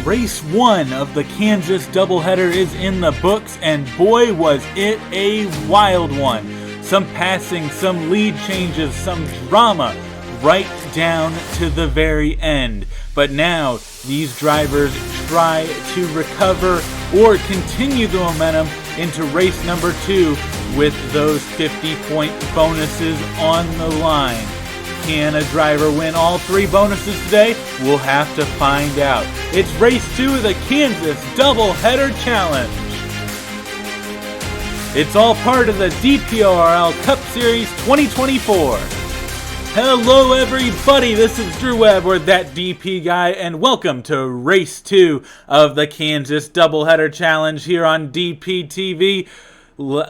Race 1 of the Kansas Doubleheader is in the books, and boy was it a wild one. Some passing, some lead changes, some drama, right down to the very end. But now, these drivers try to recover or continue the momentum into race number 2 with those 50-point bonuses on the line. Can a driver win all 3 bonuses today? We'll have to find out. It's race 2 of the Kansas Doubleheader Challenge. It's all part of the DPORL Cup Series 2024. Hello everybody, this is Drew Webb, or That DP Guy, and welcome to race 2 of the Kansas Doubleheader Challenge here on DPTV.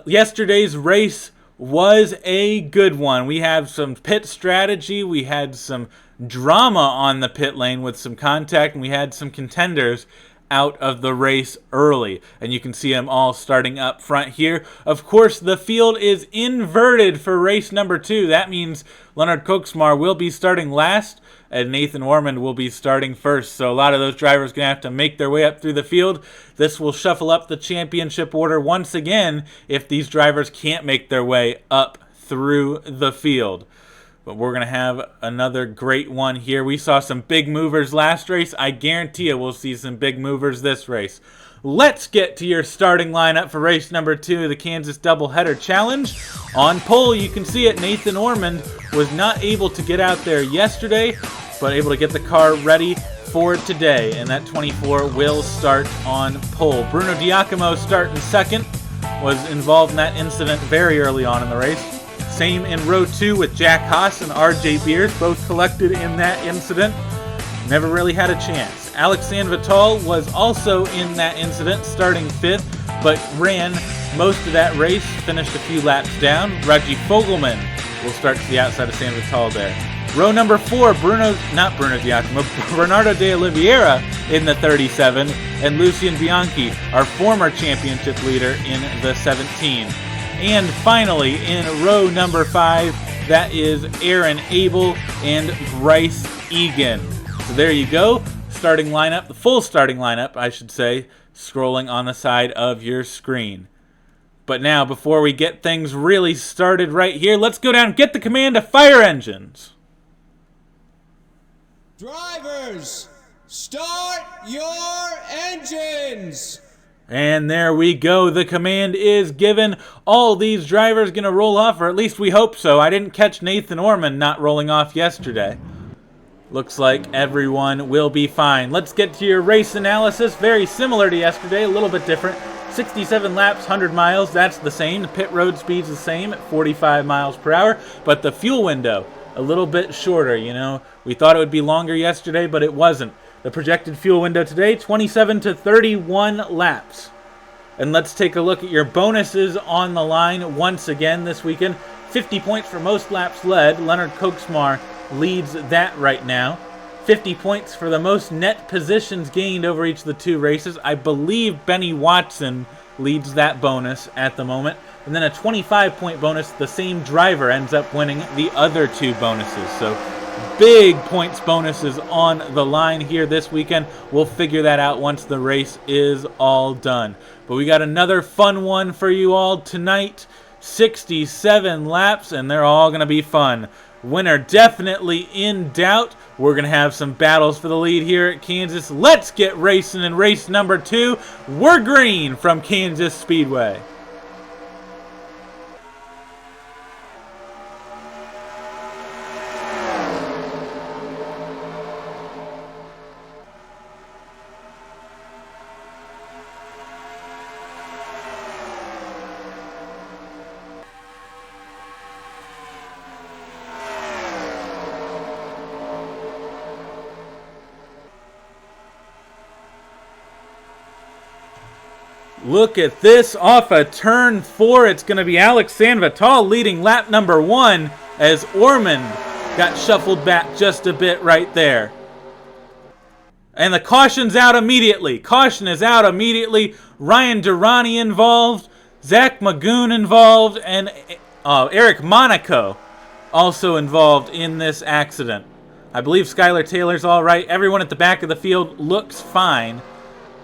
Yesterday's race was a good one. We have some pit strategy, we had some drama on the pit lane with some contact, and we had some contenders out of the race early. And you can see them all starting up front here. Of course, the field is inverted for race number 2. That means Leonard Koksmar will be starting last, and Nathan Ormond will be starting first. So a lot of those drivers are going to have to make their way up through the field. This will shuffle up the championship order once again if these drivers can't make their way up through the field. But we're going to have another great one here. We saw some big movers last race. I guarantee you we'll see some big movers this race. Let's get to your starting lineup for race number 2 of the Kansas Doubleheader Challenge. On pole, you can see it. Nathan Ormond was not able to get out there yesterday, but able to get the car ready for today. And that 24 will start on pole. Bruno Diacomo starting second. Was involved in that incident very early on in the race. Same in row 2 with Jack Haas and RJ Beers, both collected in that incident. Never really had a chance. Alexandre Vital was also in that incident, starting 5th, but ran most of that race, finished a few laps down. Raji Fogelman will start to the outside of San Vital there. Row number 4, Bernardo de Oliveira in the 37, and Lucien Bianchi, our former championship leader, in the 17. And finally, in row number 5, that is Aaron Abel and Bryce Egan. So there you go. Starting lineup, the full starting lineup, I should say, scrolling on the side of your screen. But now, before we get things really started right here, let's go down and get the command to fire engines. Drivers, start your engines! And there we go. The command is given. All these drivers going to roll off, or at least we hope so. I didn't catch Nathan Ormond not rolling off yesterday. Looks like everyone will be fine. Let's get to your race analysis. Very similar to yesterday, a little bit different. 67 laps, 100 miles, that's the same. The pit road speed's the same at 45 miles per hour, but the fuel window, a little bit shorter, you know. We thought it would be longer yesterday, but it wasn't. The projected fuel window today, 27 to 31 laps. And let's take a look at your bonuses on the line once again this weekend. 50 points for most laps led. Leonard Koksmar leads that right now. 50 points for the most net positions gained over each of the 2 races. I believe Benny Watson leads that bonus at the moment. And then a 25-point bonus, the same driver ends up winning the other 2 bonuses. So big points bonuses on the line here this weekend. We'll figure that out once the race is all done. But we got another fun one for you all tonight. 67 laps, and they're all going to be fun. Winner definitely in doubt. We're going to have some battles for the lead here at Kansas. Let's get racing in race number 2. We're green from Kansas Speedway. Look at this, off of turn 4, it's going to be Alexandre Vital leading lap number 1 as Ormond got shuffled back just a bit right there. And the caution's out immediately. Caution is out immediately. Ryan Durrani involved, Zach Magoon involved, and Eric Monaco also involved in this accident. I believe Skylar Taylor's all right. Everyone at the back of the field looks fine,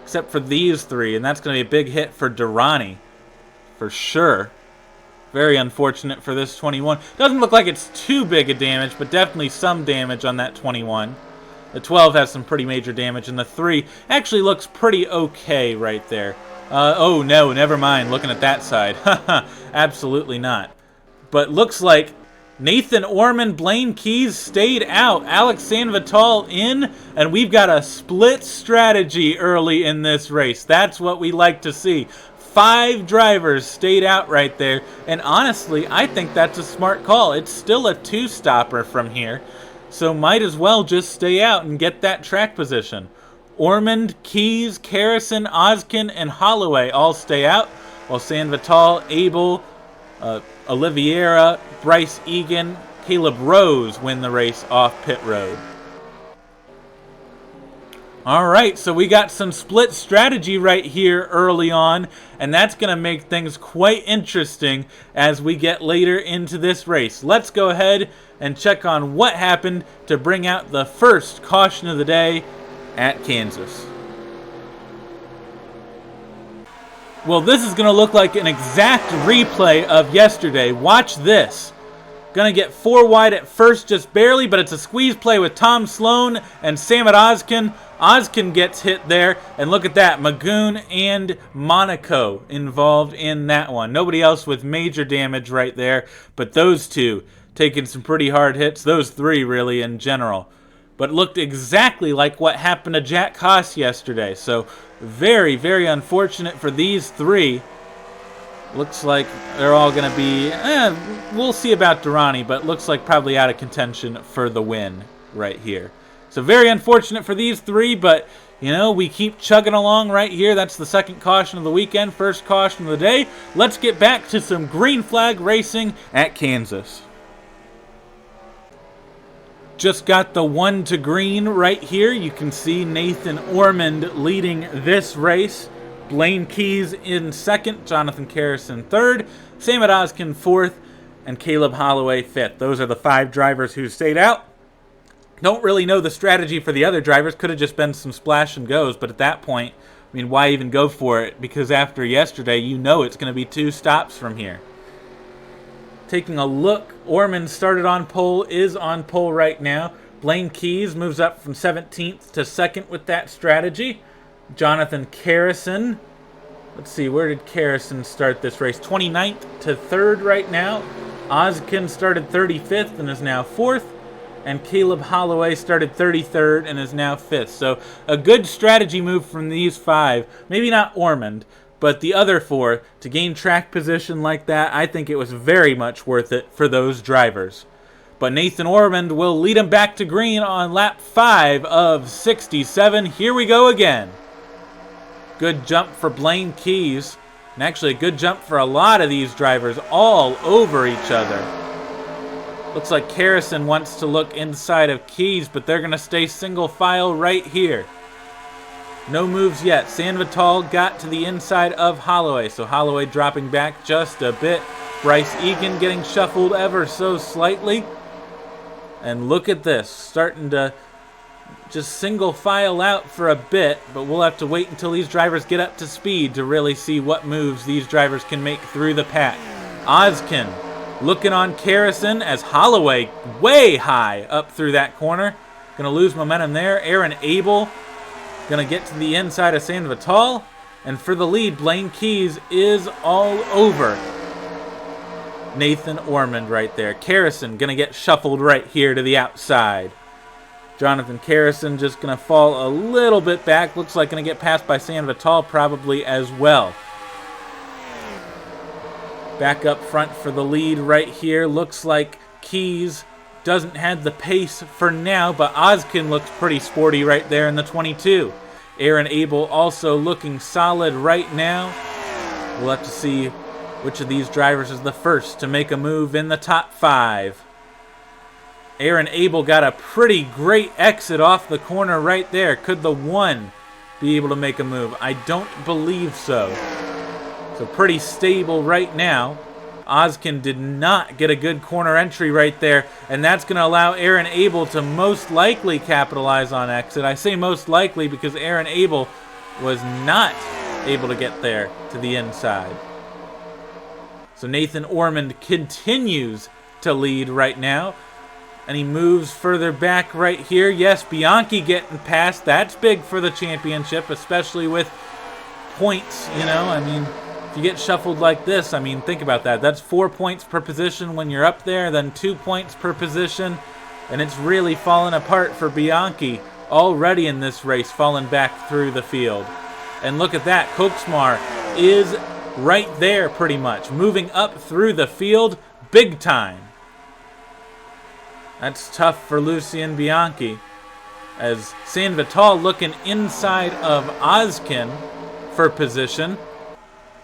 except for these three, and that's going to be a big hit for Durrani, for sure. Very unfortunate for this 21. Doesn't look like it's too big a damage, but definitely some damage on that 21. The 12 has some pretty major damage, and the 3 actually looks pretty okay right there. Oh no, never mind, looking at that side. Absolutely not. But looks like Nathan Ormond, Blaine Keys stayed out. Alex Sanvital in, and we've got a split strategy early in this race. That's what we like to see. 5 drivers stayed out right there, and honestly, I think that's a smart call. It's still a 2-stopper from here, so might as well just stay out and get that track position. Ormond, Keys, Carrison, Oskin, and Holloway all stay out, while Sanvital, Abel, Oliveira, Bryce Egan, Caleb Rose win the race off pit road. Alright, so we got some split strategy right here early on, and that's going to make things quite interesting as we get later into this race. Let's go ahead and check on what happened to bring out the first caution of the day at Kansas. Well, this is going to look like an exact replay of yesterday. Watch this. Going to get 4 wide at first, just barely, but it's a squeeze play with Tom Sloan and Samad Oskin. Oskin gets hit there, and look at that. Magoon and Monaco involved in that one. Nobody else with major damage right there, but those two taking some pretty hard hits. Those 3 really in general. But it looked exactly like what happened to Jack Haas yesterday. So very, very unfortunate for these 3. Looks like they're all going to be, we'll see about Durrani, but looks like probably out of contention for the win right here. So very unfortunate for these 3, but, you know, we keep chugging along right here. That's the second caution of the weekend, first caution of the day. Let's get back to some green flag racing at Kansas. Just got the 1 to green right here. You can see Nathan Ormond leading this race. Blaine Keys in second, Jonathan Carrison third, Samad Oskin fourth, and Caleb Holloway fifth. Those are the 5 drivers who stayed out. Don't really know the strategy for the other drivers. Could have just been some splash and goes, but at that point, I mean, why even go for it? Because after yesterday, you know it's going to be 2 stops from here. Taking a look, Ormond started on pole, is on pole right now. Blaine Keys moves up from 17th to 2nd with that strategy. Jonathan Carrison, let's see, where did Carrison start this race? 29th to 3rd right now. Oskin started 35th and is now 4th. And Caleb Holloway started 33rd and is now 5th. So a good strategy move from these 5. Maybe not Ormond, but the other 4 to gain track position like that. I think it was very much worth it for those drivers. But Nathan Ormond will lead him back to green on lap 5 of 67. Here we go again. Good jump for Blaine Keys. And actually a good jump for a lot of these drivers all over each other. Looks like Carrison wants to look inside of Keys, but they're going to stay single file right here. No moves yet. Sanvital got to the inside of Holloway, so Holloway dropping back just a bit. Bryce Egan getting shuffled ever so slightly. And look at this, starting to just single file out for a bit, but we'll have to wait until these drivers get up to speed to really see what moves these drivers can make through the pack. Oskin looking on Carrison as Holloway way high up through that corner. Going to lose momentum there. Aaron Abel going to get to the inside of Sanvital. And for the lead, Blaine Keys is all over Nathan Ormond right there. Carrison going to get shuffled right here to the outside. Jonathan Carrison just going to fall a little bit back. Looks like going to get passed by Sanvital probably as well. Back up front for the lead right here. Looks like Keys doesn't have the pace for now, but Oskin looks pretty sporty right there in the 22. Aaron Abel also looking solid right now. We'll have to see which of these drivers is the first to make a move in the top 5. Aaron Abel got a pretty great exit off the corner right there. Could the 1 be able to make a move? I don't believe so. So pretty stable right now. Ozkin did not get a good corner entry right there, and that's going to allow Aaron Abel to most likely capitalize on exit. I say most likely because Aaron Abel was not able to get there to the inside. So Nathan Ormond continues to lead right now, and he moves further back right here. Yes, Bianchi getting past. That's big for the championship, especially with points, you know. I mean, if you get shuffled like this, I mean, think about that. That's 4 points per position when you're up there, then 2 points per position, and it's really fallen apart for Bianchi already in this race, falling back through the field. And look at that. Koksmar is right there pretty much, moving up through the field big time. That's tough for Lucien Bianchi, as San Vital looking inside of Ozkin for position.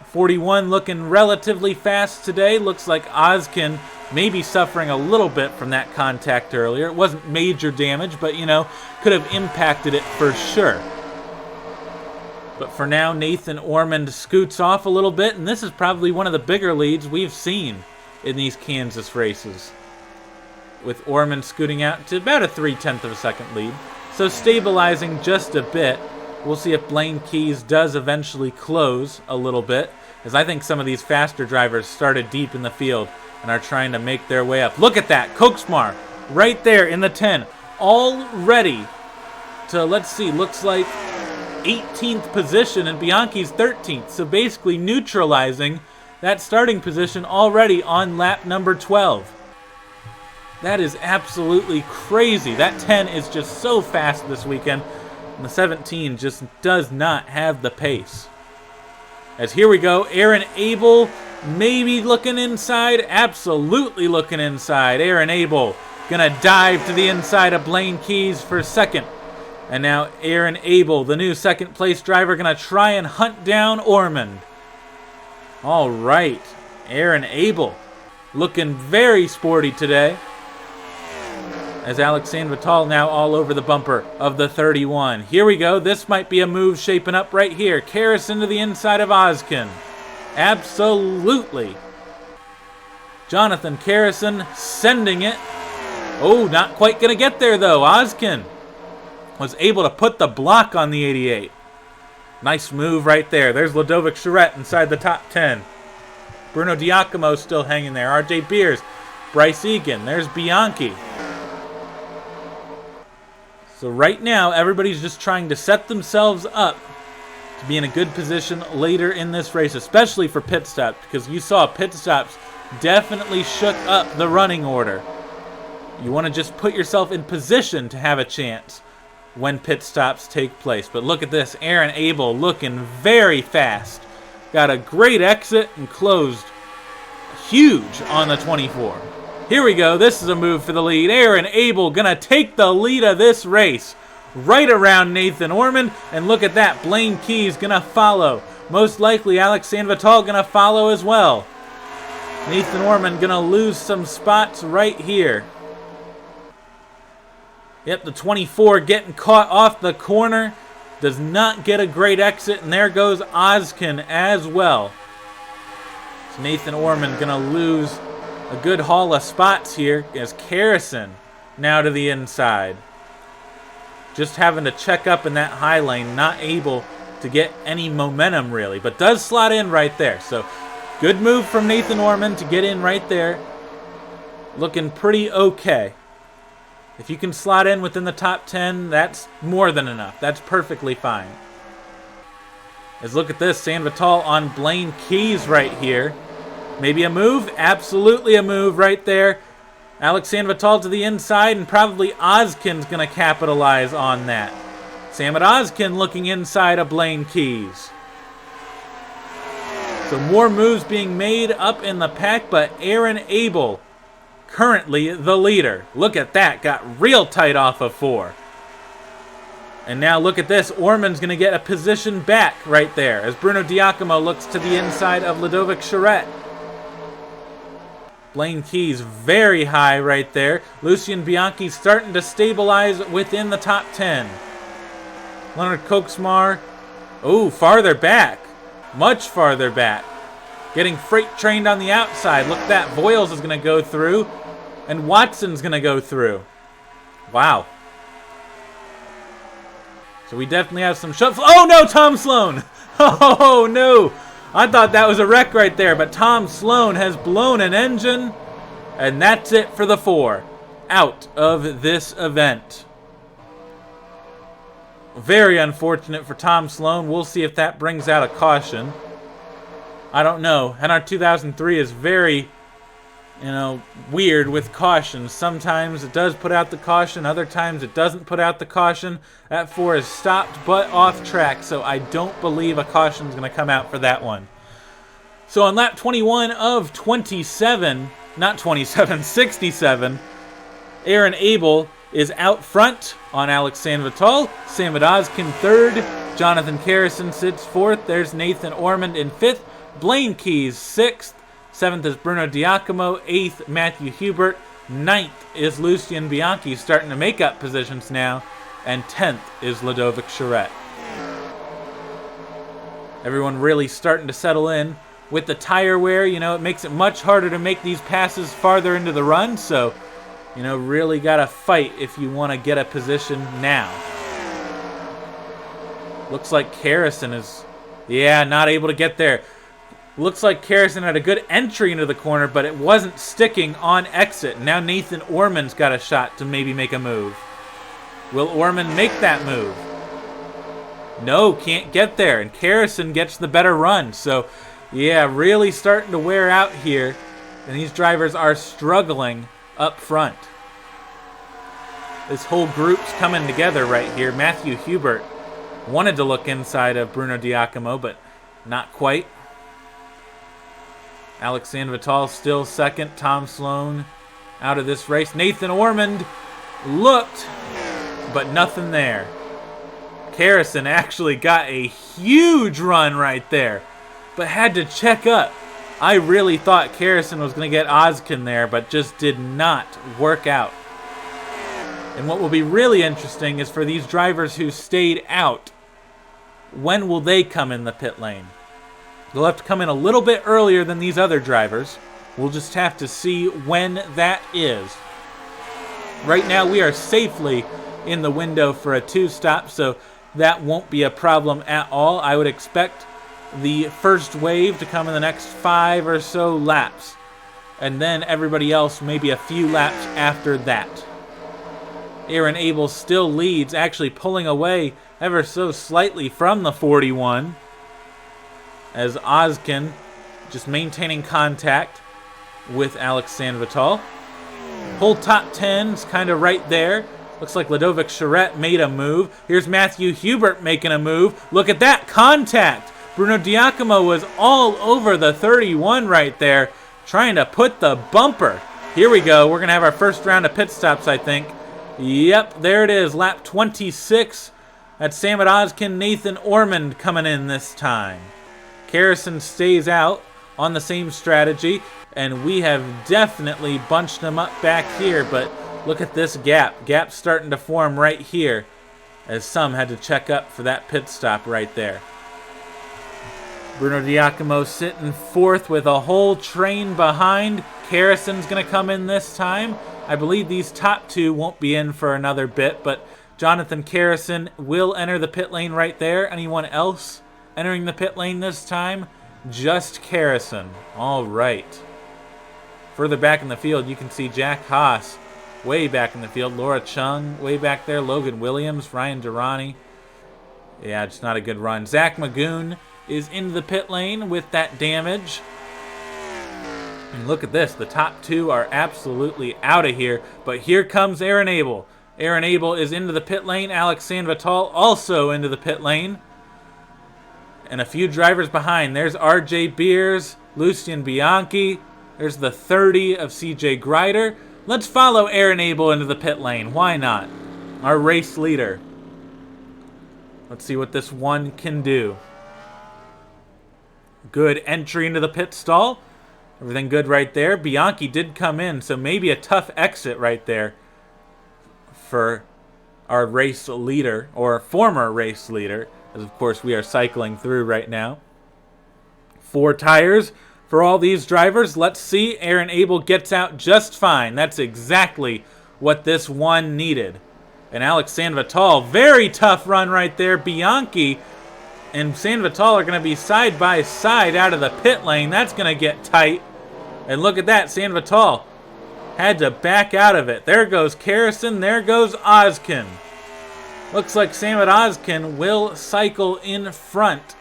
41 looking relatively fast today. Looks like Ozkin may be suffering a little bit from that contact earlier. It wasn't major damage, but, you know, could have impacted it for sure. But for now, Nathan Ormond scoots off a little bit, and this is probably one of the bigger leads we've seen in these Kansas races, with Ormond scooting out to about a 0.3 of a second lead. So stabilizing just a bit. We'll see if Blaine Keys does eventually close a little bit, as I think some of these faster drivers started deep in the field and are trying to make their way up. Look at that, Koksmar right there in the 10, all ready to, let's see, looks like 18th position, and Bianchi's 13th. So basically neutralizing that starting position already on lap number 12. That is absolutely crazy. That 10 is just so fast this weekend, and the 17 just does not have the pace. As here we go, Aaron Abel maybe looking inside, absolutely looking inside. Aaron Abel gonna dive to the inside of Blaine Keys for second. And now Aaron Abel, the new second place driver, gonna try and hunt down Ormond. All right, Aaron Abel looking very sporty today, as Alex San Vital now all over the bumper of the 31. Here we go. This might be a move shaping up right here. Karras into the inside of Ozkin. Absolutely. Jonathan Karrason sending it. Oh, not quite going to get there, though. Ozkin was able to put the block on the 88. Nice move right there. There's Ludovic Charette inside the top 10. Bruno Diacomo still hanging there. RJ Beers. Bryce Egan. There's Bianchi. So right now, everybody's just trying to set themselves up to be in a good position later in this race, especially for pit stops, because you saw pit stops definitely shook up the running order. You want to just put yourself in position to have a chance when pit stops take place. But look at this, Aaron Abel looking very fast. Got a great exit and closed huge on the 24. Here we go. This is a move for the lead. Aaron Abel gonna take the lead of this race right around Nathan Ormond. And look at that. Blaine Keys gonna follow. Most likely Alex San Vital gonna follow as well. Nathan Ormond gonna lose some spots right here. Yep, the 24 getting caught off the corner. Does not get a great exit. And there goes Ozkin as well. So Nathan Ormond gonna lose a good haul of spots here as Karrason now to the inside. Just having to check up in that high lane, not able to get any momentum really, but does slot in right there. So good move from Nathan Ormond to get in right there. Looking pretty okay. If you can slot in within the top 10, that's more than enough. That's perfectly fine. As look at this, San Vital on Blaine Keys right here. Maybe a move? Absolutely a move right there. Alex San Vital to the inside, and probably Ozkin's going to capitalize on that. Samet Ozkin looking inside of Blaine Keys. So more moves being made up in the pack, but Aaron Abel currently the leader. Look at that. Got real tight off of 4. And now look at this. Ormond's going to get a position back right there as Bruno Diacomo looks to the inside of Ludovic Charette. Blaine Keys very high right there. Lucien Bianchi starting to stabilize within the top 10. Leonard Koksmar, oh, farther back. Much farther back. getting freight trained on the outside. Look at that. Voiles is going to go through, and Watson's going to go through. Wow. So we definitely have some shuffle. Oh, no, Tom Sloan. Oh, no. I thought that was a wreck right there, but Tom Sloan has blown an engine, and that's it for the 4 out of this event. Very unfortunate for Tom Sloan. We'll see if that brings out a caution. I don't know. NR2003 is very, weird with cautions. Sometimes it does put out the caution. Other times it doesn't put out the caution. That 4 is stopped but off track, so I don't believe a caution is going to come out for that one. So on lap 21 of 27, not 27, 67, Aaron Abel is out front on Alex Sanvital. Samad Ozkin 3rd. Jonathan Carrison sits 4th. There's Nathan Ormond in 5th. Blaine Keys 6th. 7th is Bruno Diacomo. 8th, Matthew Hubert. 9th is Lucien Bianchi, starting to make up positions now. And 10th is Ludovic Charette. Everyone really starting to settle in. With the tire wear, it makes it much harder to make these passes farther into the run. So, really got to fight if you want to get a position now. Looks like Carrison is, not able to get there. Looks like Carrison had a good entry into the corner, but it wasn't sticking on exit. Now Nathan Ormond's got a shot to maybe make a move. Will Ormond make that move? No, can't get there, and Carrison gets the better run. So, really starting to wear out here, and these drivers are struggling up front. This whole group's coming together right here. Matthew Hubert wanted to look inside of Bruno Diacomo, but not quite. Alex Sanvital still 2nd. Tom Sloan out of this race. Nathan Ormond looked, but nothing there. Carrison actually got a huge run right there, but had to check up. I really thought Carrison was going to get Ozkin there, but just did not work out. And what will be really interesting is for these drivers who stayed out, when will they come in the pit lane? They'll have to come in a little bit earlier than these other drivers. We'll just have to see when that is. Right now we are safely in the window for a 2-stop, so that won't be a problem at all. I would expect the first wave to come in the next 5 or so laps, and then everybody else maybe a few laps after that. Aaron Abel still leads, actually pulling away ever so slightly from the 41, as Ozkin just maintaining contact with Alex Sanvital. Whole top 10's kind of right there. Looks like Ludovic Charette made a move. Here's Matthew Hubert making a move. Look at that contact. Bruno Diacomo was all over the 31 right there, trying to put the bumper. Here we go. We're going to have our first round of pit stops, I think. Yep, there it is. Lap 26. That's Samad Ozkin, Nathan Ormond coming in this time. Carrison stays out on the same strategy, and we have definitely bunched them up back here, but look at this gap. Gap's starting to form right here, as some had to check up for that pit stop right there. Bruno Diacomo sitting 4th with a whole train behind. Carrison's going to come in this time. I believe these top 2 won't be in for another bit, but Jonathan Carrison will enter the pit lane right there. Anyone else entering the pit lane this time? Just Carrison. All right. Further back in the field, you can see Jack Haas way back in the field. Laura Chung way back there. Logan Williams, Ryan Durrani. Yeah, just not a good run. Zach Magoon is into the pit lane with that damage. And look at this. The top 2 are absolutely out of here. But here comes Aaron Abel. Aaron Abel is into the pit lane. Alex Sanvital also into the pit lane. And a few drivers behind. There's RJ Beers, Lucien Bianchi. There's the 30 of CJ Grider. Let's follow Aaron Abel into the pit lane. Why not? Our race leader. Let's see what this one can do. Good entry into the pit stall. Everything good right there. Bianchi did come in, so maybe a tough exit right there for our race leader, or former race leader, as of course we are cycling through right now. 4 tires for all these drivers. Let's see. Aaron Abel gets out just fine. That's exactly what this one needed. And Alex Sanvital, very tough run right there. Bianchi and Sanvital are going to be side by side out of the pit lane. That's going to get tight. And look at that. Sanvital had to back out of it. There goes Karrison. There goes Ozkin. Looks like Samet Ozkin will cycle in front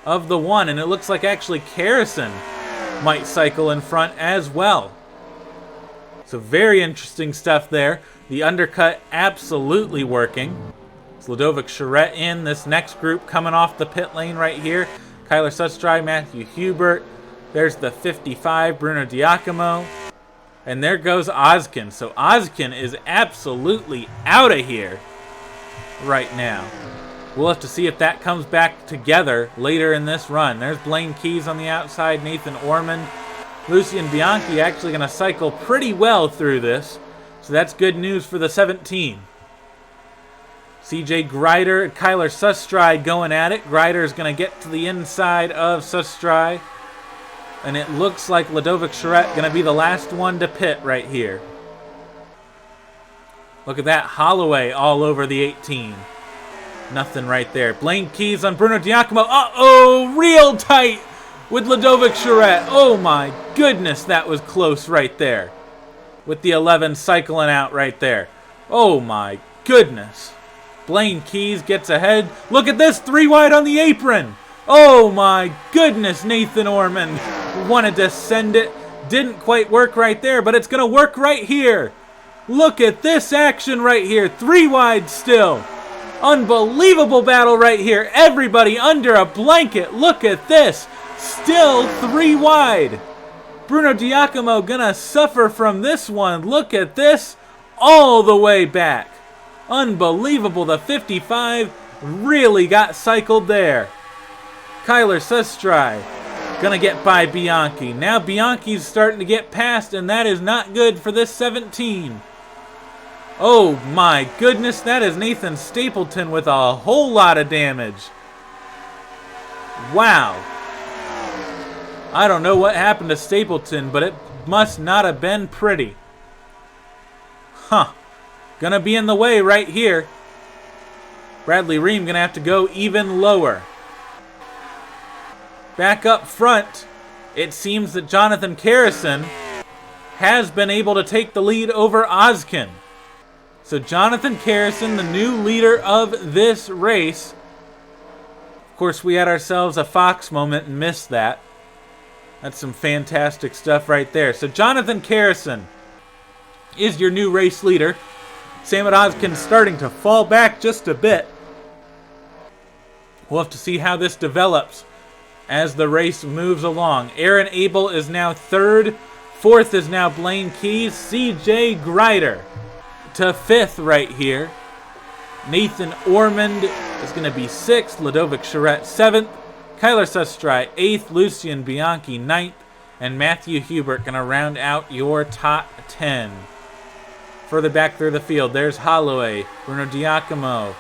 of the one. And it looks like actually Karrison might cycle in front as well. So very interesting stuff there. The undercut absolutely working. Ludovic Charette in this next group coming off the pit lane right here. Kyler Sustry, Matthew Hubert. There's the 55, Bruno Diacomo. And there goes Ozkin. So Ozkin is absolutely out of here right now. We'll have to see if that comes back together later in this run. There's Blaine Keys on the outside, Nathan Ormond. Lucien Bianchi actually going to cycle pretty well through this. So that's good news for the 17. CJ Greider and Kyler Sustry going at it. Greider is going to get to the inside of Sustry. And it looks like Ludovic Charette going to be the last one to pit right here. Look at that. Holloway all over the 18. Nothing right there. Blaine Keys on Bruno Diacomo. Uh-oh! Real tight with Ludovic Charette. Oh my goodness, that was close right there. With the 11 cycling out right there. Oh my goodness. Blaine Keys gets ahead. Look at this, 3 wide on the apron. Oh my goodness, Nathan Ormond wanted to send it. Didn't quite work right there, but it's going to work right here. Look at this action right here. 3 wide still. Unbelievable battle right here. Everybody under a blanket. Look at this. Still 3 wide. Bruno Diacomo gonna suffer from this one. Look at this. All the way back. Unbelievable. The 55 really got cycled there. Kyler Sustry gonna get by Bianchi. Now Bianchi's starting to get past, and that is not good for this 17. Oh my goodness, that is Nathan Stapleton with a whole lot of damage. Wow. I don't know what happened to Stapleton, but it must not have been pretty. Huh. Gonna be in the way right here. Bradley Ream gonna have to go even lower. Back up front, it seems that Jonathan Karrison has been able to take the lead over Ozkin. So Jonathan Karrison, the new leader of this race. Of course, we had ourselves a Fox moment and missed that. That's some fantastic stuff right there. So Jonathan Karrison is your new race leader. Samet Ozkin starting to fall back just a bit. We'll have to see how this develops as the race moves along. Aaron Abel is now 3rd. 4th is now Blaine Keys. CJ Greider to 5th right here. Nathan Ormond is going to be 6th. Ludovic Charette 7th. Kyler Sustry 8th. Lucien Bianchi 9th. And Matthew Hubert going to round out your top 10. Further back through the field, there's Holloway, Bruno Diacomo.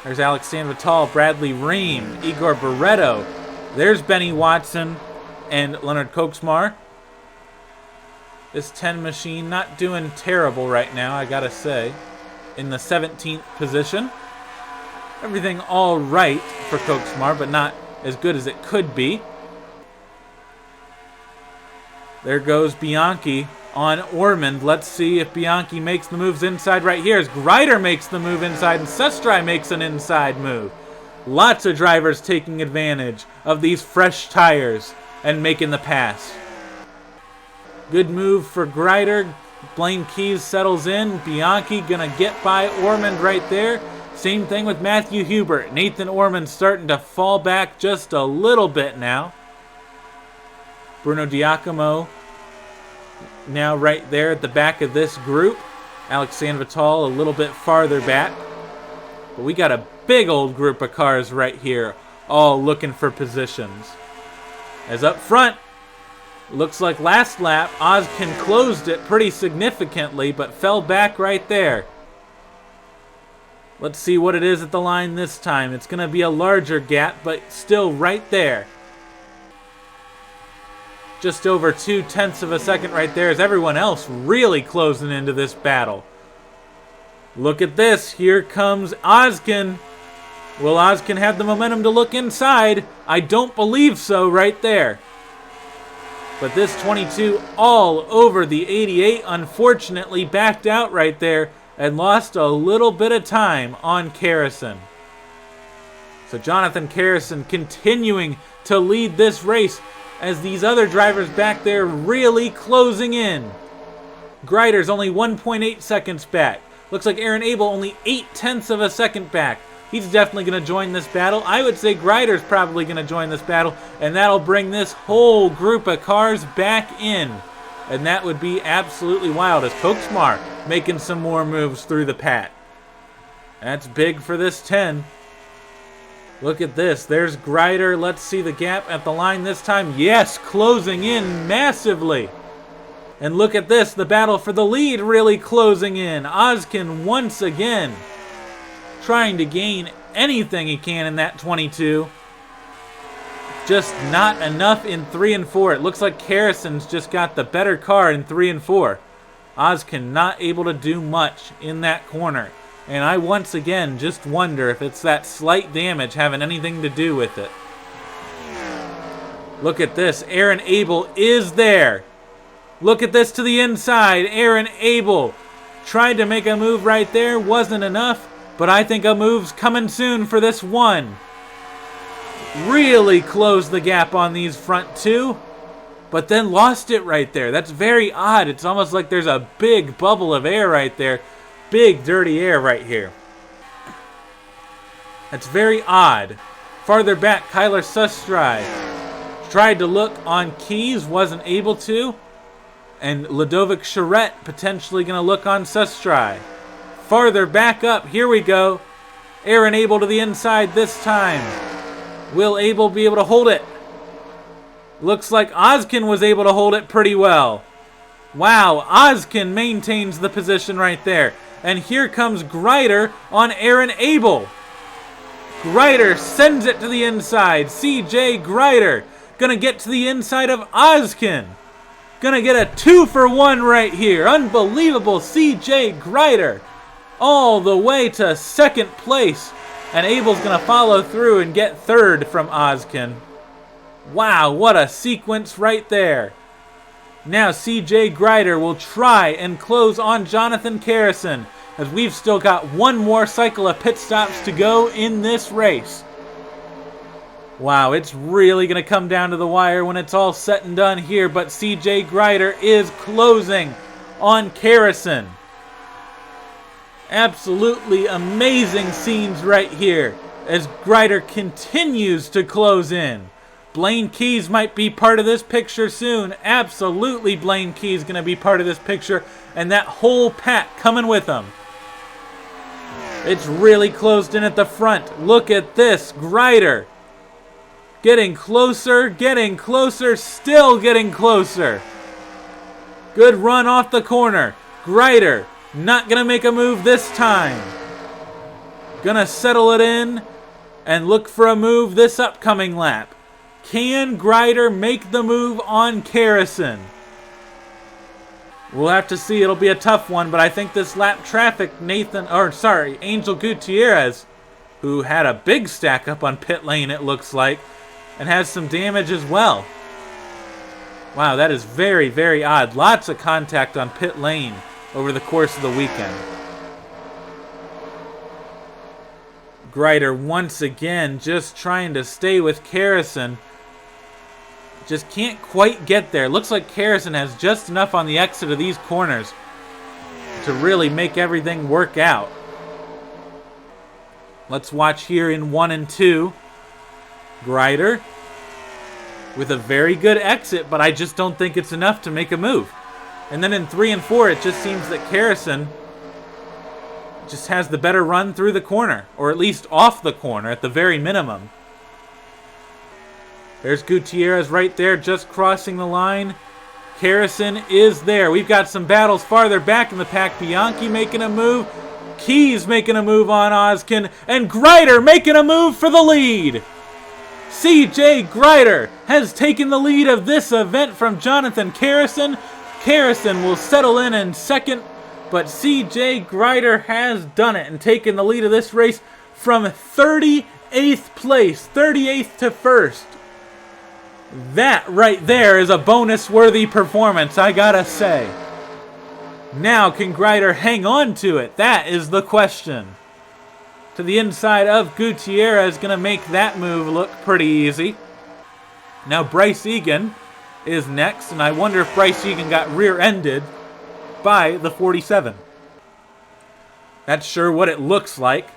There's Alex Sanvital, Bradley Ream, Igor Barreto. There's Benny Watson and Leonard Koksmar. This 10 machine not doing terrible right now, I gotta say. In the 17th position. Everything all right for Koksmar, but not as good as it could be. There goes Bianchi on Ormond. Let's see if Bianchi makes the moves inside right here. As Greider makes the move inside and Sustry makes an inside move. Lots of drivers taking advantage of these fresh tires and making the pass. Good move for Greider. Blaine Keys settles in. Bianchi gonna get by Ormond right there. Same thing with Matthew Hubert. Nathan Ormond starting to fall back just a little bit now. Bruno Diacomo now right there at the back of this group. Alex Sanvital a little bit farther back. But we got a big old group of cars right here, all looking for positions. As up front, looks like last lap, Ozkin closed it pretty significantly, but fell back right there. Let's see what it is at the line this time. It's going to be a larger gap, but still right there. Just over 0.2 of a second right there as everyone else really closing into this battle. Look at this. Here comes Ozkin. Will Ozkin have the momentum to look inside? I don't believe so right there. But this 22 all over the 88 unfortunately backed out right there and lost a little bit of time on Carrison. So Jonathan Carrison continuing to lead this race as these other drivers back there really closing in. Greider's only 1.8 seconds back. Looks like Aaron Abel only 0.8 of a second back. He's definitely going to join this battle. I would say Greider's probably going to join this battle, and that'll bring this whole group of cars back in. And that would be absolutely wild as Koksmar making some more moves through the pack. That's big for this 10. Look at this. There's Greider. Let's see the gap at the line this time. Yes, closing in massively. And look at this. The battle for the lead really closing in. Ozkin once again trying to gain anything he can in that 22. Just not enough in 3 and 4. It looks like Carrison's just got the better car in 3 and 4. Ozkin not able to do much in that corner. And I once again just wonder if it's that slight damage having anything to do with it. Look at this. Aaron Abel is there. Look at this to the inside. Aaron Abel tried to make a move right there. Wasn't enough. But I think a move's coming soon for this one. Really closed the gap on these front two. But then lost it right there. That's very odd. It's almost like there's a big bubble of air right there. Big dirty air right here. That's very odd. Farther back, Kyler Sustry tried to look on Keys. Wasn't able to. And Ludovic Charette potentially going to look on Sustry. Farther back up, here we go. Aaron Abel to the inside this time. Will Abel be able to hold it? Looks like Ozkin was able to hold it pretty well. Wow, Ozkin maintains the position right there. And here comes Greider on Aaron Abel. Greider sends it to the inside. CJ Greider gonna get to the inside of Ozkin. Gonna get a 2-for-1 right here. Unbelievable CJ Greider. All the way to second place. And Abel's going to follow through and get third from Ozkin. Wow, what a sequence right there. Now CJ Greider will try and close on Jonathan Carrison, as we've still got one more cycle of pit stops to go in this race. Wow, it's really going to come down to the wire when it's all said and done here, but CJ Greider is closing on Carrison. Absolutely amazing scenes right here as Greider continues to close in. Blaine Keys might be part of this picture soon. Absolutely Blaine Keys going to be part of this picture, and that whole pack coming with him. It's really closed in at the front. Look at this. Greider getting closer, still getting closer. Good run off the corner. Greider not going to make a move this time. Gonna settle it in and look for a move this upcoming lap. Can Greider make the move on Carrison? We'll have to see. It'll be a tough one, but I think this lap traffic, Angel Gutierrez, who had a big stack up on pit lane, it looks like, and has some damage as well. Wow, that is very, very odd. Lots of contact on pit lane over the course of the weekend. Greider once again just trying to stay with Carrison. Just can't quite get there. Looks like Carrison has just enough on the exit of these corners to really make everything work out. Let's watch here in 1 and 2. Greider with a very good exit, but I just don't think it's enough to make a move. And then in 3 and 4, it just seems that Carrison just has the better run through the corner, or at least off the corner at the very minimum. There's Gutierrez right there, just crossing the line. Carrison is there. We've got some battles farther back in the pack. Bianchi making a move. Keys making a move on Ozkin. And Greider making a move for the lead. CJ Grider has taken the lead of this event from Jonathan Carrison. Carrison will settle in second, but CJ Grider has done it and taken the lead of this race from 38th place, 38th to 1st. That right there is a bonus-worthy performance, I gotta say. Now, can Grider hang on to it? That is the question. To the inside of Gutierrez, going to make that move look pretty easy. Now Bryce Egan is next, and I wonder if Bryce Egan got rear-ended by the 47. That's sure what it looks like.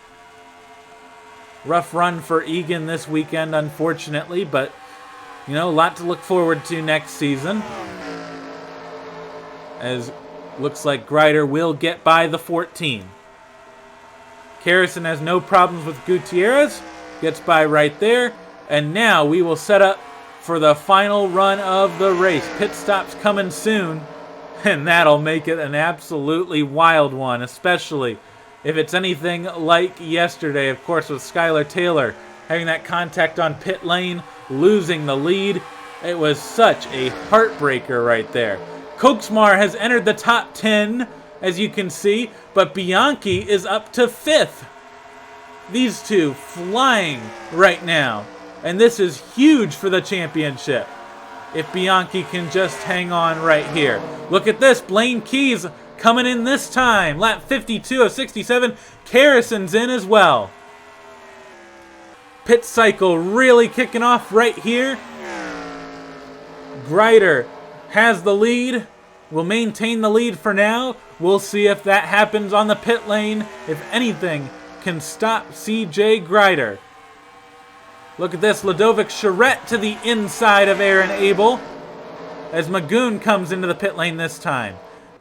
Rough run for Egan this weekend, unfortunately, but, you know, a lot to look forward to next season. As looks like Grider will get by the 14. Carrison has no problems with Gutierrez. Gets by right there. And now we will set up for the final run of the race. Pit stop's coming soon. And that'll make it an absolutely wild one. Especially if it's anything like yesterday. Of course, with Skylar Taylor having that contact on pit lane. Losing the lead. It was such a heartbreaker right there. Koksmar has entered the top 10, as you can see, but Bianchi is up to 5th. These two flying right now, and this is huge for the championship. If Bianchi can just hang on right here. Look at this, Blaine Keys coming in this time. Lap 52 of 67, Carrison's in as well. Pit cycle really kicking off right here. Grider has the lead, will maintain the lead for now. We'll see if that happens on the pit lane, if anything can stop CJ Grider. Look at this, Ludovic Charette to the inside of Aaron Abel, as Magoon comes into the pit lane this time.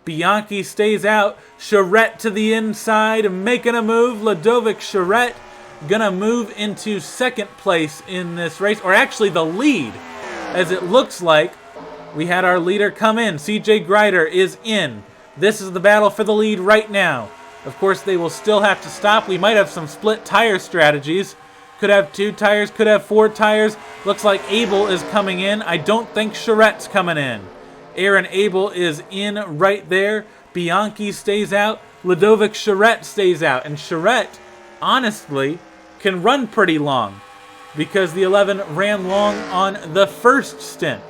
Bianchi stays out, Charette to the inside, making a move. Ludovic Charette gonna move into 2nd place in this race, or actually the lead, as it looks like we had our leader come in. CJ Grider is in. This is the battle for the lead right now. Of course, they will still have to stop. We might have some split tire strategies. Could have 2 tires, could have 4 tires. Looks like Abel is coming in. I don't think Charette's coming in. Aaron Abel is in right there. Bianchi stays out. Ludovic Charette stays out. And Charette, honestly, can run pretty long because the 11 ran long on the first stint.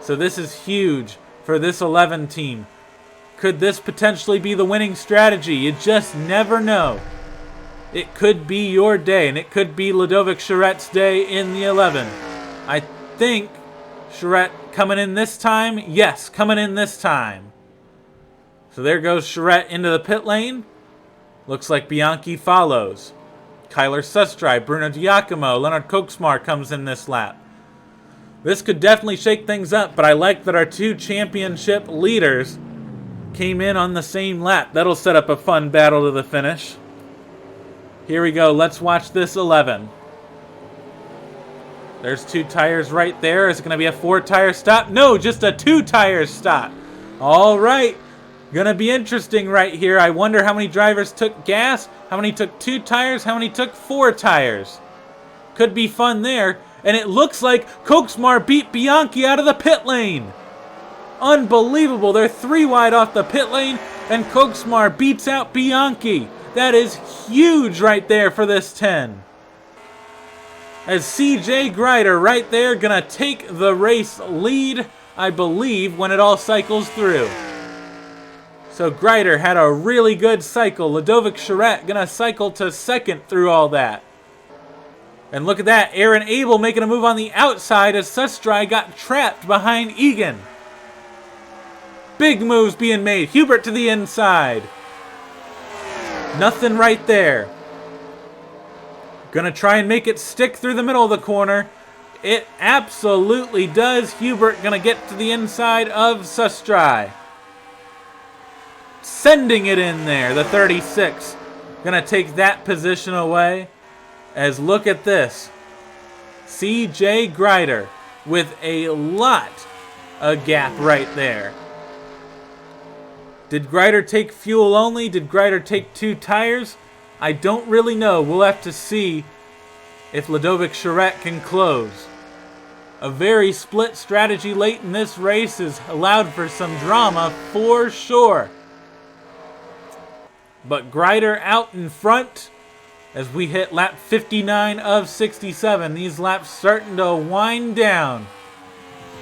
So this is huge for this 11 team. Could this potentially be the winning strategy? You just never know. It could be your day, and it could be Ludovic Charette's day in the 11. I think Charette coming in this time. Yes, coming in this time. So there goes Charette into the pit lane. Looks like Bianchi follows. Kyler Sustry, Bruno Giacomo, Leonard Koksmar comes in this lap. This could definitely shake things up, but I like that our 2 championship leaders came in on the same lap. That'll set up a fun battle to the finish. Here we go. Let's watch this 11. There's 2 tires right there. Is it going to be a 4-tire stop? No, just a 2-tire stop. All right. Going to be interesting right here. I wonder how many drivers took gas, how many took 2 tires, how many took 4 tires. Could be fun there. And it looks like Koksmar beat Bianchi out of the pit lane. Unbelievable. They're 3 wide off the pit lane, and Koksmar beats out Bianchi. That is huge right there for this 10. As CJ Grider right there gonna take the race lead, I believe, when it all cycles through. So Grider had a really good cycle. Ludovic Charette gonna cycle to 2nd through all that. And look at that, Aaron Abel making a move on the outside as Sustry got trapped behind Egan. Big moves being made. Hubert to the inside. Nothing right there. Gonna try and make it stick through the middle of the corner. It absolutely does. Hubert gonna get to the inside of Sustry. Sending it in there. The 36 gonna take that position away. As look at this. CJ Grider with a lot of gap right there. Did Grider take fuel only? Did Grider take 2 tires? I don't really know. We'll have to see if Ludovic Charette can close. A very split strategy late in this race has allowed for some drama for sure. But Greider out in front as we hit lap 59 of 67. These laps starting to wind down.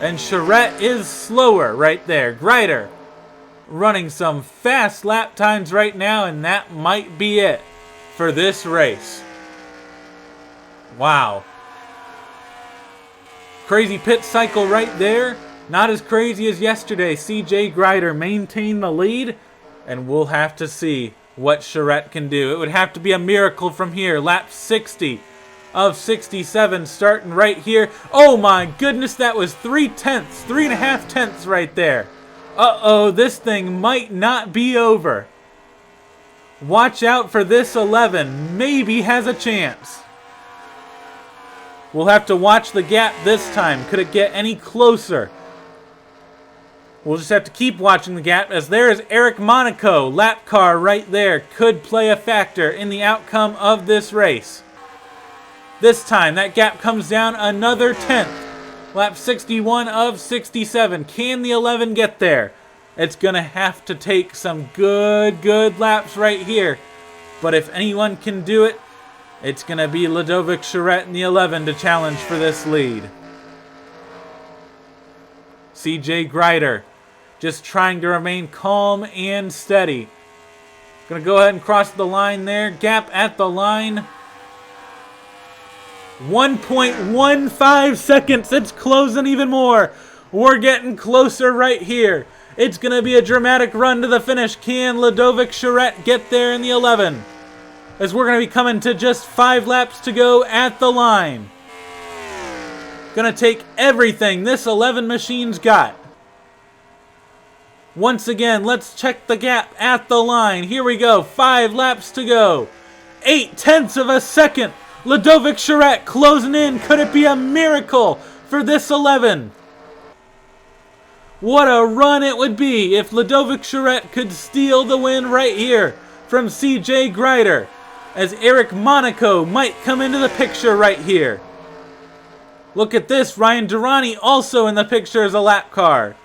And Charette is slower right there. Greider running some fast lap times right now, and that might be it for this race. Wow. Crazy pit cycle right there. Not as crazy as yesterday. CJ Greider maintained the lead, and we'll have to see what Charette can do. It would have to be a miracle from here. Lap 60 of 67 starting right here. Oh my goodness, that was 3.5 tenths right there. Uh-oh, this thing might not be over. Watch out for this 11. Maybe has a chance. We'll have to watch the gap this time. Could it get any closer? We'll just have to keep watching the gap, as there is Eric Monaco. Lap car right there could play a factor in the outcome of this race. This time, that gap comes down another tenth. Lap 61 of 67. Can the 11 get there? It's going to have to take some good laps right here. But if anyone can do it, it's going to be Ludovic Charette in the 11 to challenge for this lead. CJ Greider just trying to remain calm and steady. Going to go ahead and cross the line there. Gap at the line. 1.15 seconds. It's closing even more. We're getting closer right here. It's going to be a dramatic run to the finish. Can Ludovic Charette get there in the 11? As we're going to be coming to just 5 laps to go at the line. Going to take everything this 11 machine's got. Once again, let's check the gap at the line. Here we go. 5 laps to go. 0.8 of a second. Ludovic Charette closing in. Could it be a miracle for this 11? What a run it would be if Ludovic Charette could steal the win right here from CJ Greider, as Eric Monaco might come into the picture right here. Look at this. Ryan Durrani also in the picture as a lap car.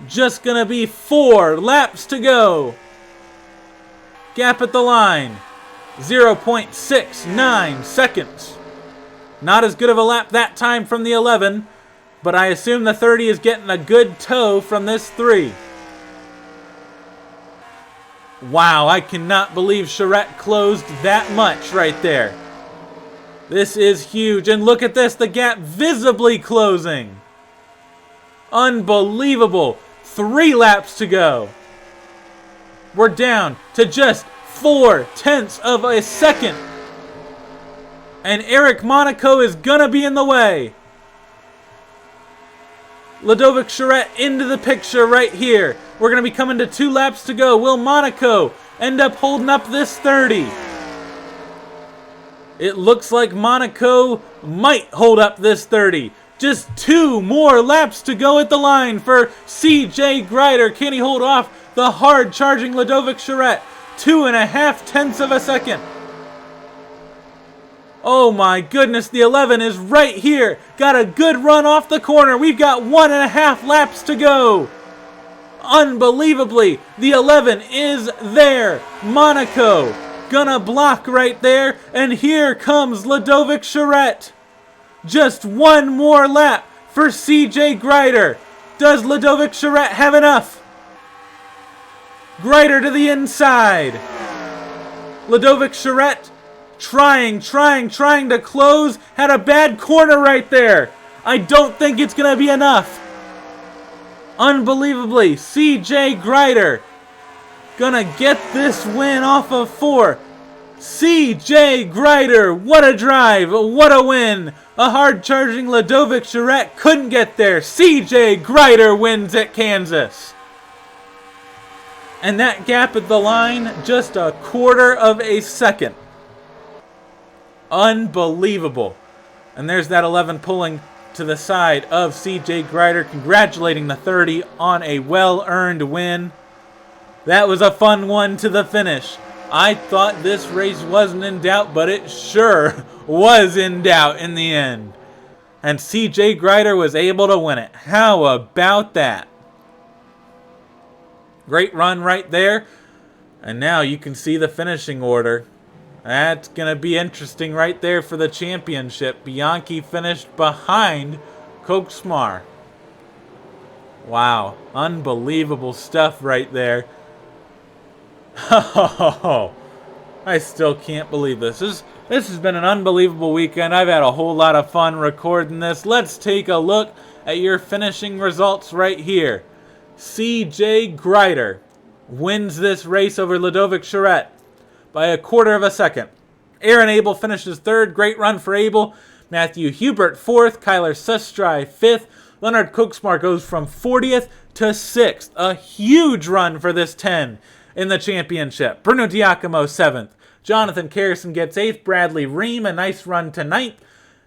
Just gonna be 4 laps to go. Gap at the line. 0.69 seconds. Not as good of a lap that time from the 11, but I assume the 30 is getting a good tow from this 3. Wow, I cannot believe Charette closed that much right there. This is huge, and look at this, the gap visibly closing. Unbelievable. 3 laps to go. We're down to just 0.4 of a second. And Eric Monaco is gonna be in the way. Ludovic Charette into the picture right here. We're gonna be coming to 2 laps to go. Will Monaco end up holding up this 30? It looks like Monaco might hold up this 30. Just 2 more laps to go at the line for CJ Greider. Can he hold off the hard-charging Ludovic Charette? 2.5 of a second. Oh my goodness, the 11 is right here. Got a good run off the corner. We've got 1.5 laps to go. Unbelievably, the 11 is there. Monaco gonna block right there, and here comes Ludovic Charette. Just 1 more lap for CJ Greider. Does Ludovic Charette have enough? Greider to the inside. Ludovic Charette trying to close. Had a bad corner right there. I don't think it's going to be enough. Unbelievably, CJ Greider gonna get this win off of 4. CJ Greider, what a drive, what a win. A hard-charging Ludovic Charette couldn't get there. CJ Greider wins at Kansas. And that gap at the line, just 1/4 of a second. Unbelievable. And there's that 11 pulling to the side of CJ Greider, congratulating the 30 on a well-earned win. That was a fun one to the finish. I thought this race wasn't in doubt, but it sure was in doubt in the end. And CJ Grider was able to win it. How about that? Great run right there. And now you can see the finishing order. That's going to be interesting right there for the championship. Bianchi finished behind Koksmar. Wow. Unbelievable stuff right there. Oh, I still can't believe this. This has been an unbelievable weekend. I've had a whole lot of fun recording this. Let's take a look at your finishing results right here. CJ Grider wins this race over Ludovic Charette by a quarter of a second. Aaron Abel finishes third. Great run for Abel. Matthew Hubert fourth. Kyler Sustry fifth. Leonard Koksmar goes from 40th to 6th. A huge run for this 10 in the championship. Bruno Diacomo 7th. Jonathan Carrison gets 8th. Bradley Ream, a nice run to 9th.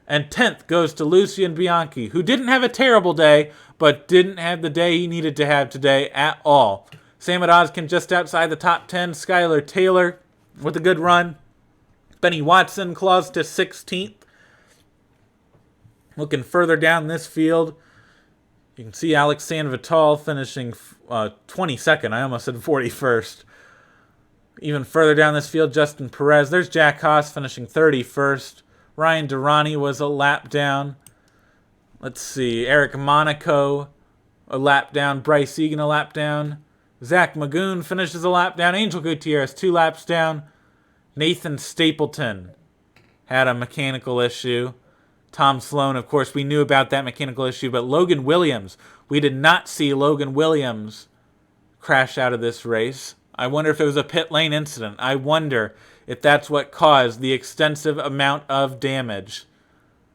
And 10th goes to Lucien Bianchi, who didn't have a terrible day, but didn't have the day he needed to have today at all. Samad Ozkin just outside the top 10. Skylar Taylor with a good run. Benny Watson claws to 16th. Looking further down this field, you can see Alex Sanvital finishing 22nd. I almost said 41st. Even further down this field, Justin Perez. There's Jack Haas finishing 31st. Ryan Durrani was a lap down. Let's see. Eric Monaco, a lap down. Bryce Egan, a lap down. Zach Magoon finishes a lap down. Angel Gutierrez, 2 laps down. Nathan Stapleton had a mechanical issue. Tom Sloan, of course, we knew about that mechanical issue, but Logan Williams, we did not see Logan Williams crash out of this race. I wonder if it was a pit lane incident. I wonder if that's what caused the extensive amount of damage.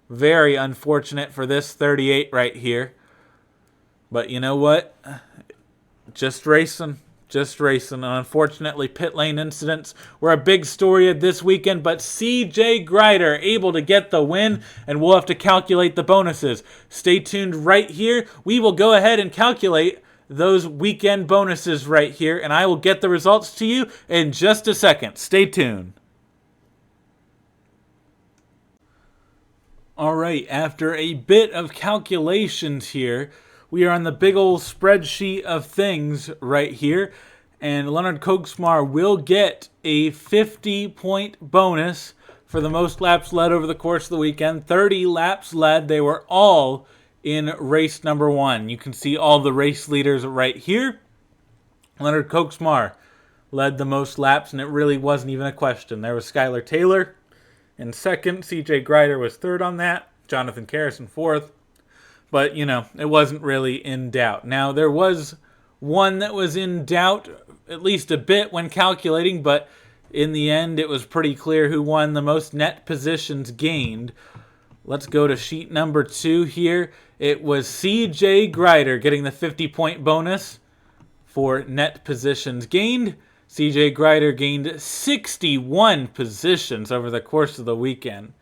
Very unfortunate for this 38 right here. But you know what? Just racing. Just racing. And unfortunately, pit lane incidents were a big story of this weekend, but CJ Grider able to get the win, and we'll have to calculate the bonuses. Stay tuned right here. We will go ahead and calculate those weekend bonuses right here, and I will get the results to you in just a second. Stay tuned. All right, after a bit of calculations here, we are on the big old spreadsheet of things right here, and Leonard Koksmar will get a 50-point bonus for the most laps led over the course of the weekend. 30 laps led. They were all in race number 1. You can see all the race leaders right here. Leonard Koksmar led the most laps, and it really wasn't even a question. There was Skylar Taylor in second. CJ Grider was third on that. Jonathan Carrison fourth. But, you know, it wasn't really in doubt. Now, there was one that was in doubt, at least a bit when calculating, but in the end, it was pretty clear who won the most net positions gained. Let's go to sheet number 2 here. It was CJ Grider getting the 50-point bonus for net positions gained. CJ Grider gained 61 positions over the course of the weekend.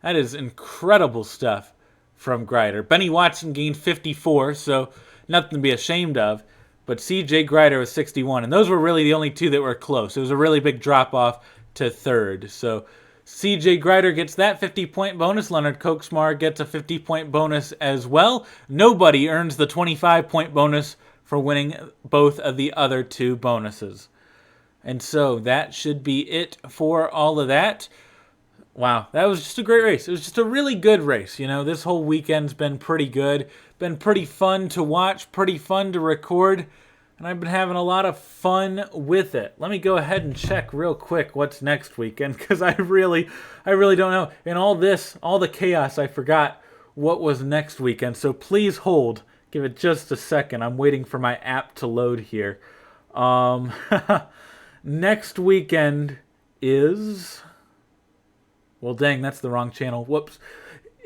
That is incredible stuff from Grider. Benny Watson gained 54, so nothing to be ashamed of. But CJ Grider was 61, and those were really the only two that were close. It was a really big drop-off to third. So CJ Grider gets that 50-point bonus. Leonard Koksmar gets a 50-point bonus as well. Nobody earns the 25-point bonus for winning both of the other two bonuses. And so that should be it for all of that. Wow, that was just a great race. It was just a really good race. You know, this whole weekend's been pretty good. Been pretty fun to watch, pretty fun to record, and I've been having a lot of fun with it. Let me go ahead and check real quick what's next weekend, because I really don't know. In all the chaos, I forgot what was next weekend. So please hold. Give it just a second. I'm waiting for my app to load here. Next weekend is... Well, dang, that's the wrong channel. Whoops.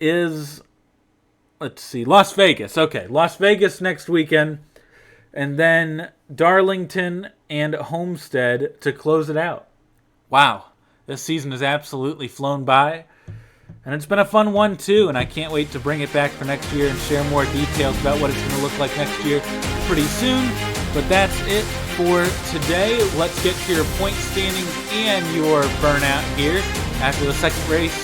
Let's see, Las Vegas. Okay, Las Vegas next weekend. And then Darlington and Homestead to close it out. Wow, this season has absolutely flown by. And it's been a fun one, too. And I can't wait to bring it back for next year and share more details about what it's going to look like next year pretty soon. But that's it for today. Let's get to your point standings and your burnout here after the second race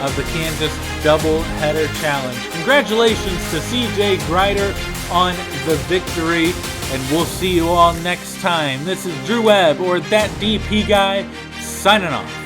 of the Kansas Doubleheader Challenge. Congratulations to CJ Grider on the victory, and we'll see you all next time. This is Drew Webb, or That DP Guy, signing off.